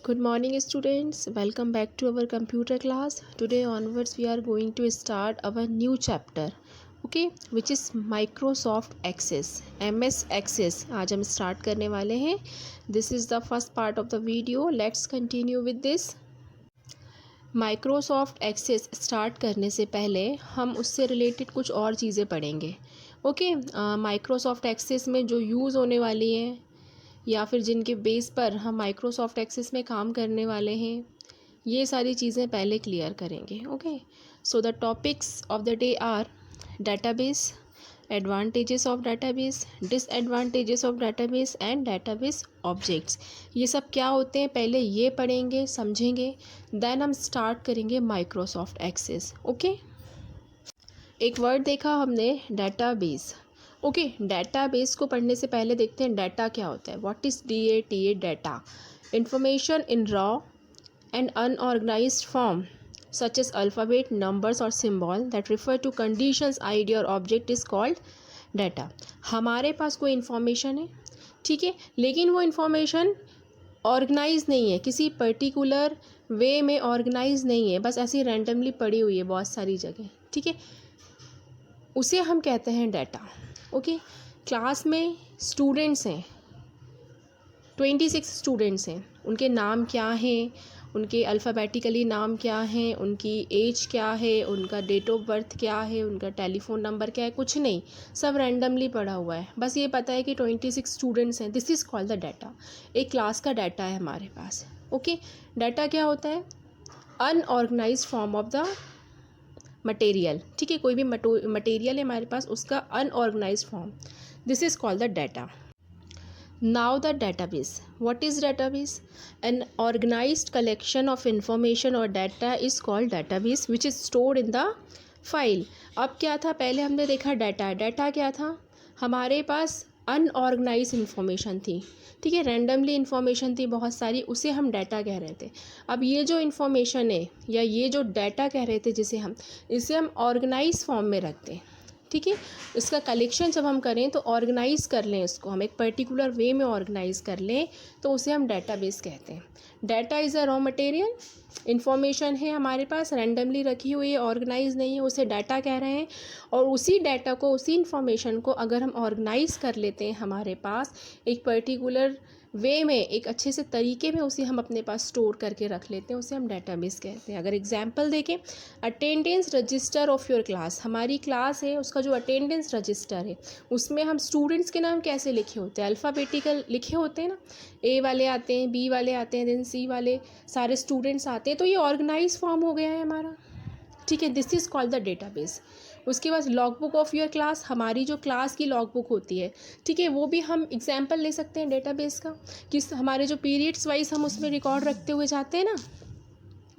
Good morning students, welcome back to our computer class. Today onwards we are going to start our new chapter, okay, which is Microsoft Access, MS Access. आज हम start करने वाले हैं. This is the first part of the video. Let's continue with this. Microsoft Access start करने से पहले हम उससे related कुछ और चीज़ें पढ़ेंगे. ओके, Microsoft Access में जो यूज़ होने वाली हैं या फिर जिनके बेस पर हम माइक्रोसॉफ्ट एक्सेस में काम करने वाले हैं, ये सारी चीज़ें पहले क्लियर करेंगे. Okay, so the topics of the day are database, advantages of database, disadvantages of database and database objects. ये सब क्या होते हैं पहले ये पढ़ेंगे, समझेंगे, देन हम स्टार्ट करेंगे माइक्रोसॉफ्ट एक्सेस. ओके, एक वर्ड देखा हमने, डेटाबेस. ओके, डेटाबेस को पढ़ने से पहले देखते हैं डाटा क्या होता है. What is DATA? Data, information in raw and unorganised form such as alphabet, numbers और symbol that refer to conditions, idea और ऑब्जेक्ट इज़ कॉल्ड डाटा. हमारे पास कोई इन्फॉर्मेशन है, ठीक है, लेकिन वो इन्फॉर्मेशन ऑर्गेनाइज नहीं है, किसी पर्टिकुलर वे में ऑर्गेनाइज नहीं है, बस ऐसी रैंडमली पड़ी हुई है बहुत सारी जगह, ठीक है, उसे हम कहते हैं डाटा. ओके, क्लास में स्टूडेंट्स हैं, 26 स्टूडेंट्स हैं. उनके नाम क्या हैं, उनके अल्फ़ाबेटिकली नाम क्या हैं, उनकी एज क्या है, उनका डेट ऑफ बर्थ क्या है, उनका टेलीफोन नंबर क्या है, कुछ नहीं, सब रैंडमली पड़ा हुआ है. बस ये पता है कि 26 स्टूडेंट्स हैं. This is called the data. एक क्लास का डाटा है हमारे पास. ओके, डाटा क्या होता है? Unorganised form of the material, ठीक है, कोई भी मटेरियल है हमारे पास, उसका unorganised form, this is called the data. Now the database. What is database? An organised collection of information और data is called database which is stored in the file. अब क्या था, पहले हमने देखा डाटा. डाटा क्या था? हमारे पास अनऑर्गेनाइज इन्फॉर्मेशन थी, ठीक है, रैंडमली इन्फॉर्मेशन थी बहुत सारी, उसे हम डाटा कह रहे थे. अब ये जो इन्फॉर्मेशन है या ये जो डाटा कह रहे थे जिसे हम, इसे हम ऑर्गेनाइज फॉर्म में रखते हैं, ठीक है. इसका कलेक्शन जब हम करें तो ऑर्गेनाइज कर लें, इसको हम एक पर्टिकुलर वे में ऑर्गेनाइज कर लें तो उसे हम डाटाबेस कहते हैं. Data is a raw material. Information है हमारे पास, रैंडमली रखी हुई है, ऑर्गेनाइज नहीं है, उसे डाटा कह रहे हैं. और उसी डाटा को, उसी इन्फॉर्मेशन को अगर हम ऑर्गेनाइज कर लेते हैं हमारे पास एक पर्टिकुलर वे में, एक अच्छे से तरीके में उसे हम अपने पास स्टोर करके रख लेते हैं, उसे हम डाटाबेस कहते हैं. अगर एग्जांपल देखें, attendance register of your class. हमारी क्लास है, उसका जो अटेंडेंस रजिस्टर है उसमें हम स्टूडेंट्स के नाम कैसे लिखे होते हैं? अल्फ़ाबेटिकल लिखे होते हैं ना. A वाले आते हैं, B वाले आते हैं, देन C वाले, सारे स्टूडेंट्स आते हैं, तो ये ऑर्गेनाइज फॉर्म हो गया है हमारा, ठीक है. This is called the database. उसके बाद log book of your class. हमारी जो क्लास की लॉग बुक होती है, ठीक है, वो भी हम एग्जाम्पल ले सकते हैं डेटाबेस का, कि हमारे जो पीरियड्स वाइज हम उसमें रिकॉर्ड रखते हुए जाते हैं ना,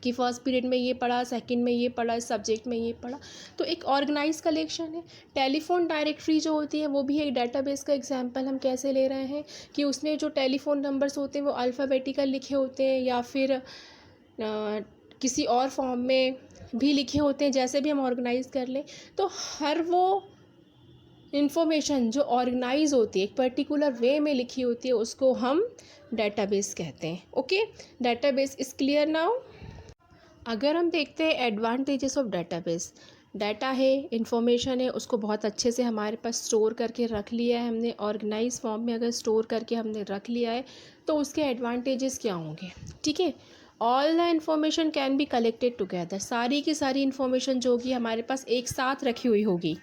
कि फर्स्ट पीरियड में ये पढ़ा, सेकंड में ये पढ़ा, इस सब्जेक्ट में ये पढ़ा, तो एक ऑर्गेनाइज कलेक्शन है. टेलीफोन डायरेक्टरी जो होती है वो भी एक डाटाबेस का एग्जांपल. हम कैसे ले रहे हैं कि उसमें जो टेलीफोन नंबर्स होते हैं वो अल्फ़ाबेटिकल लिखे होते हैं या फिर किसी और फॉर्म में भी लिखे होते हैं, जैसे भी हम ऑर्गेनाइज कर लें. तो हर वो इन्फॉर्मेशन जो ऑर्गेनाइज होती है, एक पर्टिकुलर वे में लिखी होती है, उसको हम डाटाबेस कहते हैं. Okay, database is clear now. अगर हम देखते हैं एडवांटेजेस ऑफ डाटाबेस, डाटा है, इन्फॉर्मेशन है, उसको बहुत अच्छे से हमारे पास स्टोर करके रख लिया है हमने, ऑर्गेनाइज फॉर्म में अगर स्टोर करके हमने रख लिया है तो उसके एडवांटेजेस क्या होंगे, ठीक है. All the information can be collected together. सारी की सारी इन्फॉर्मेशन जो होगी हमारे पास एक साथ रखी हुई होगी,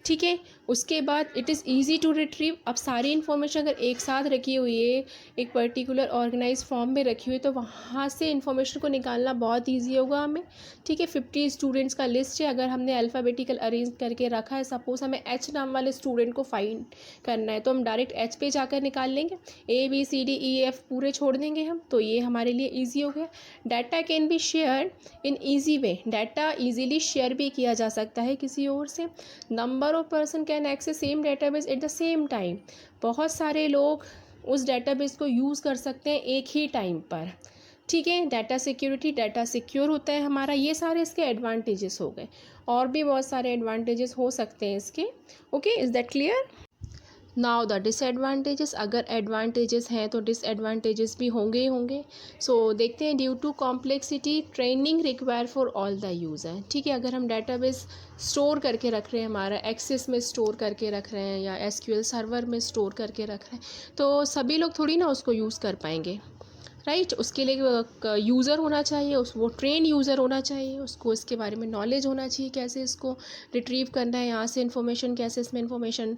ठीक है. उसके बाद it is easy to retrieve. अब सारी इन्फॉर्मेशन अगर एक साथ रखी हुई है, एक पर्टिकुलर ऑर्गेनाइज फॉर्म में रखी हुई है, तो वहाँ से इन्फॉर्मेशन को निकालना बहुत ईजी होगा हमें, ठीक है. 50 स्टूडेंट्स का लिस्ट है, अगर हमने अल्फ़ाबेटिकल अरेंज करके रखा है, सपोज़ हमें H नाम वाले स्टूडेंट को फाइंड करना है, तो हम डायरेक्ट H पे जाकर निकाल लेंगे. ABCDEF पूरे छोड़ देंगे हम, तो ये हमारे लिए ईजी हो गया. Data can be share in easy way. Data easily share भी किया जा सकता है किसी और से. Number of person can access same database at the same time. बहुत सारे लोग उस डेटाबेस को यूज़ कर सकते हैं एक ही टाइम पर, ठीक है. डाटा सिक्योरिटी, डाटा सिक्योर होता है हमारा. ये सारे इसके एडवांटेजेस हो गए, और भी बहुत सारे एडवांटेजेस हो सकते हैं इसके. Okay, is that clear? Now the disadvantages, अगर एडवांटेजेस हैं तो डिसएडवांटेजेस भी होंगे ही होंगे। सो देखते हैं। Due to complexity training require for all the user. ठीक है, अगर हम डाटाबेस स्टोर करके रख रहे हैं, हमारा एक्सेस में स्टोर करके रख रहे हैं या एसक्यूएल सर्वर में स्टोर करके रख रहे हैं, तो सभी लोग थोड़ी ना उसको यूज़ कर पाएंगे, राइट। उसके लिए यूज़र होना चाहिए, वो ट्रेन यूज़र होना चाहिए, उसको इसके बारे में नॉलेज होना चाहिए, कैसे इसको रिट्रीव करना है यहाँ से इन्फॉर्मेशन, कैसे इसमें इन्फॉर्मेशन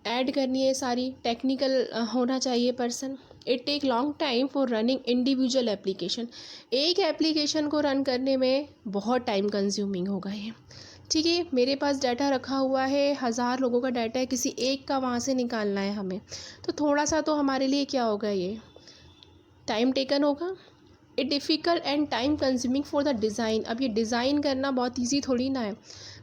ऐड करनी है, सारी टेक्निकल होना चाहिए person. It take long time for running individual application. एक एप्लीकेशन को रन करने में बहुत टाइम कंज्यूमिंग होगा ये। ठीक है, मेरे पास डाटा रखा हुआ है, 1000 लोगों का डाटा है, किसी एक का वहाँ से निकालना है हमें, तो थोड़ा सा तो हमारे लिए क्या होगा, ये टाइम टेकन होगा। It difficult and time consuming for the design. अब ये डिज़ाइन करना बहुत ईजी थोड़ी ना है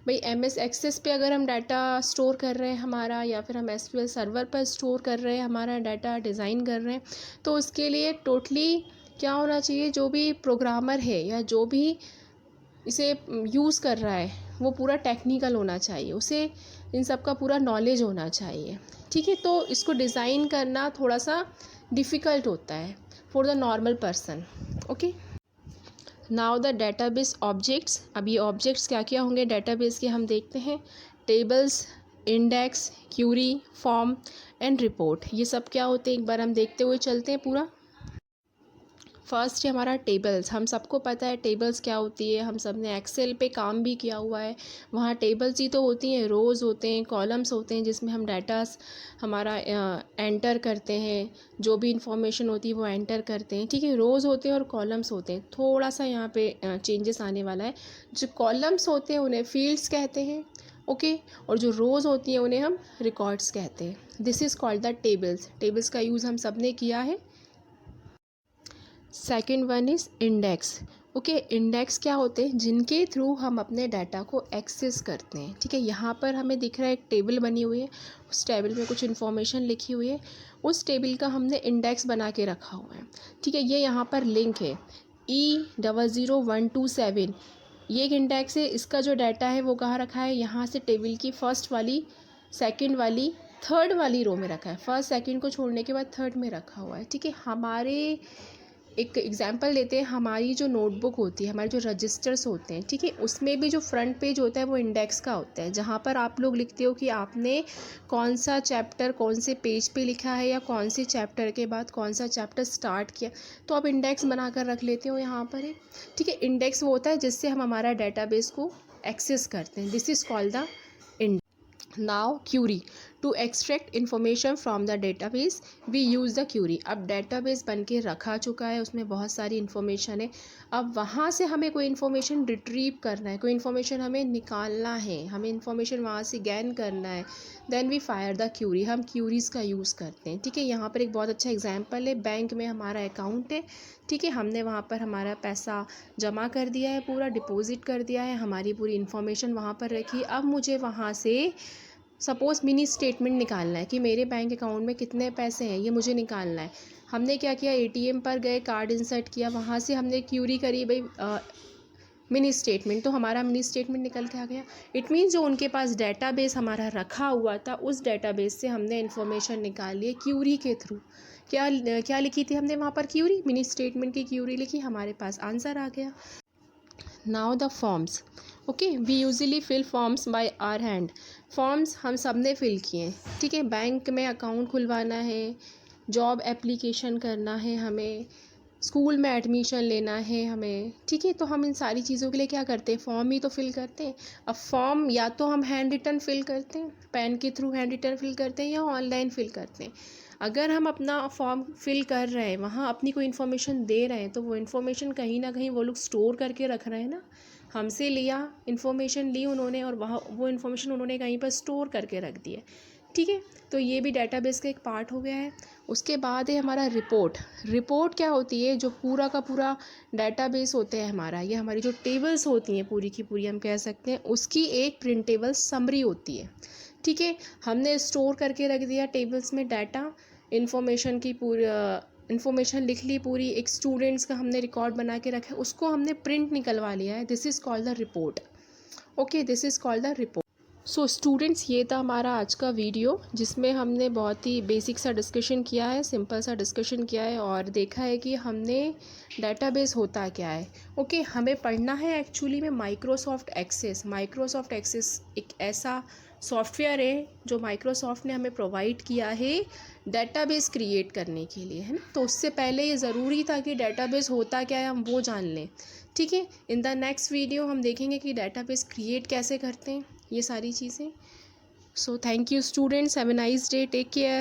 भाई। एमएस एक्सेस पे अगर हम डाटा स्टोर कर रहे हैं हमारा, या फिर हम एसक्यूएल सर्वर पर स्टोर कर रहे हैं हमारा डाटा, डिज़ाइन कर रहे हैं, तो उसके लिए टोटली क्या होना चाहिए, जो भी प्रोग्रामर है या जो भी इसे यूज़ कर रहा है वो पूरा टेक्निकल होना चाहिए, उसे इन सब का पूरा नॉलेज होना चाहिए। ठीक है, तो इसको डिज़ाइन करना थोड़ा सा डिफ़िकल्ट होता है for the normal person. Okay, now the database objects. अब ये ऑब्जेक्ट्स क्या क्या होंगे डेटाबेस के, हम देखते हैं। Tables, index, query, form and report, ये सब क्या होते हैं एक बार हम देखते हुए चलते हैं पूरा। फर्स्ट है हमारा टेबल्स। हम सबको पता है टेबल्स क्या होती है, हम सब ने एक्सेल पे काम भी किया हुआ है, वहाँ टेबल्स ही तो होती हैं, रोज़ होते हैं, कॉलम्स होते हैं, जिसमें हम डाटा हमारा एंटर करते हैं, जो भी इंफॉर्मेशन होती है वो एंटर करते हैं। ठीक है, रोज़ होते हैं और कॉलम्स होते हैं। थोड़ा सा यहाँ पे चेंजेस आने वाला है। जो कॉलम्स होते हैं उन्हें फील्ड्स कहते हैं, ओके, और जो रोज़ होती हैं उन्हें हम रिकॉर्ड्स कहते हैं। This is called the tables. Tables का यूज़ हम सब ने किया है। Second one is index. Okay, index क्या होते हैं, जिनके थ्रू हम अपने डाटा को एक्सेस करते हैं। ठीक है, यहाँ पर हमें दिख रहा है एक टेबल बनी हुई है, उस टेबल में कुछ इन्फॉर्मेशन लिखी हुई है, उस टेबल का हमने इंडेक्स बना के रखा हुआ है। ठीक है, ये यहाँ पर लिंक है E00127, ये एक इंडेक्स है। इसका जो डाटा है वो कहाँ रखा है, यहाँ से टेबल की फर्स्ट वाली, सेकेंड वाली, थर्ड वाली रो में रखा है। फर्स्ट सेकेंड को छोड़ने के बाद थर्ड में रखा हुआ है। ठीक है, हमारे एक एग्जांपल लेते हैं, हमारी जो नोटबुक होती है, हमारे जो रजिस्टर्स होते हैं, ठीक है, उसमें भी जो फ्रंट पेज होता है वो इंडेक्स का होता है, जहाँ पर आप लोग लिखते हो कि आपने कौन सा चैप्टर कौन से पेज पे लिखा है, या कौन से चैप्टर के बाद कौन सा चैप्टर स्टार्ट किया, तो आप इंडेक्स बना कर रख लेते हो यहाँ पर है। ठीक है, इंडेक्स वो होता है जिससे हम हमारा डेटाबेस को एक्सेस करते हैं। This is called the index. Now query, to extract information from the database we use the query. अब डेटाबेस बन के रखा चुका है, उसमें बहुत सारी इन्फॉर्मेशन है, अब वहाँ से हमें कोई इन्फॉर्मेशन रिट्रीव करना है, कोई इन्फॉर्मेशन हमें निकालना है, हमें इन्फॉर्मेशन वहाँ से गैन करना है, then we fire the query. हम क्यूरीज़ का यूज़ करते हैं। ठीक है, यहाँ पर एक बहुत अच्छा एग्जाम्पल है, बैंक में हमारा अकाउंट है। ठीक है, हमने वहाँ पर हमारा पैसा जमा कर दिया है, पूरा डिपॉजिट कर दिया है, हमारी पूरी इन्फॉर्मेशन वहाँ पर रखी। अब मुझे वहाँ से सपोज़ मिनी स्टेटमेंट निकालना है कि मेरे बैंक अकाउंट में कितने पैसे हैं, ये मुझे निकालना है। हमने क्या किया, एटीएम पर गए, कार्ड इंसर्ट किया, वहाँ से हमने क्यूरी करी भाई मिनी स्टेटमेंट, तो हमारा मिनी स्टेटमेंट निकल के आ गया। इट मीन्स जो उनके पास डेटाबेस हमारा रखा हुआ था, उस डेटाबेस से हमने इन्फॉर्मेशन निकाली है क्यूरी के थ्रू। क्या क्या लिखी थी हमने वहाँ पर, क्यूरी, मिनी स्टेटमेंट की क्यूरी लिखी, हमारे पास आंसर आ गया। Now the forms. Okay, we usually fill forms by our hand. Forms हम सब ने फिल किए हैं। ठीक है, बैंक में अकाउंट खुलवाना है, जॉब एप्लीकेशन करना है हमें, स्कूल में एडमिशन लेना है हमें। ठीक है, तो हम इन सारी चीज़ों के लिए क्या करते हैं, फॉर्म ही तो फिल करते हैं। अब फॉर्म या तो हम हैंड रिटन फिल करते हैं, पेन के थ्रू हैंड रिटन फिल करते हैं, या ऑनलाइन फिल करते हैं। अगर हम अपना फॉर्म फिल कर रहे हैं, वहाँ अपनी कोई इन्फॉर्मेशन दे रहे हैं, तो वो इन्फॉर्मेशन कहीं ना कहीं वो लोग स्टोर करके रख रहे हैं ना। हमसे लिया, इन्फॉर्मेशन ली उन्होंने, और वहाँ वो इन्फॉर्मेशन उन्होंने कहीं पर स्टोर करके रख दी है। ठीक है, तो ये भी डाटाबेस का एक पार्ट हो गया है। उसके बाद है हमारा रिपोर्ट। रिपोर्ट क्या होती है, जो पूरा का पूरा डाटाबेस होता है हमारा, ये हमारी जो टेबल्स होती हैं पूरी की पूरी हम कह सकते हैं, उसकी एक प्रिंटेबल समरी होती है। ठीक है, हमने स्टोर करके रख दिया टेबल्स में डाटा, इन्फॉर्मेशन की पूरी इन्फॉर्मेशन लिख ली पूरी, एक स्टूडेंट्स का हमने रिकॉर्ड बना के रखा है, उसको हमने प्रिंट निकलवा लिया है। This is called the report. Okay, this is called the report. So students, ये था हमारा आज का वीडियो जिसमें हमने बहुत ही बेसिक सा डिस्कशन किया है, सिंपल सा डिस्कशन किया है और देखा है कि हमने डेटाबेस होता क्या है। ओके, हमें पढ़ना है एक्चुअली में माइक्रोसॉफ्ट एक्सेस। माइक्रोसॉफ्ट एक्सेस एक ऐसा सॉफ्टवेयर है जो माइक्रोसॉफ्ट ने हमें प्रोवाइड किया है डेटाबेस क्रिएट करने के लिए, है ना। तो उससे पहले ये ज़रूरी था कि डेटाबेस होता क्या है हम वो जान लें। ठीक है, इन द नेक्स्ट वीडियो हम देखेंगे कि डेटाबेस क्रिएट कैसे करते हैं, ये सारी चीज़ें। So thank you students, have a nice day, take care.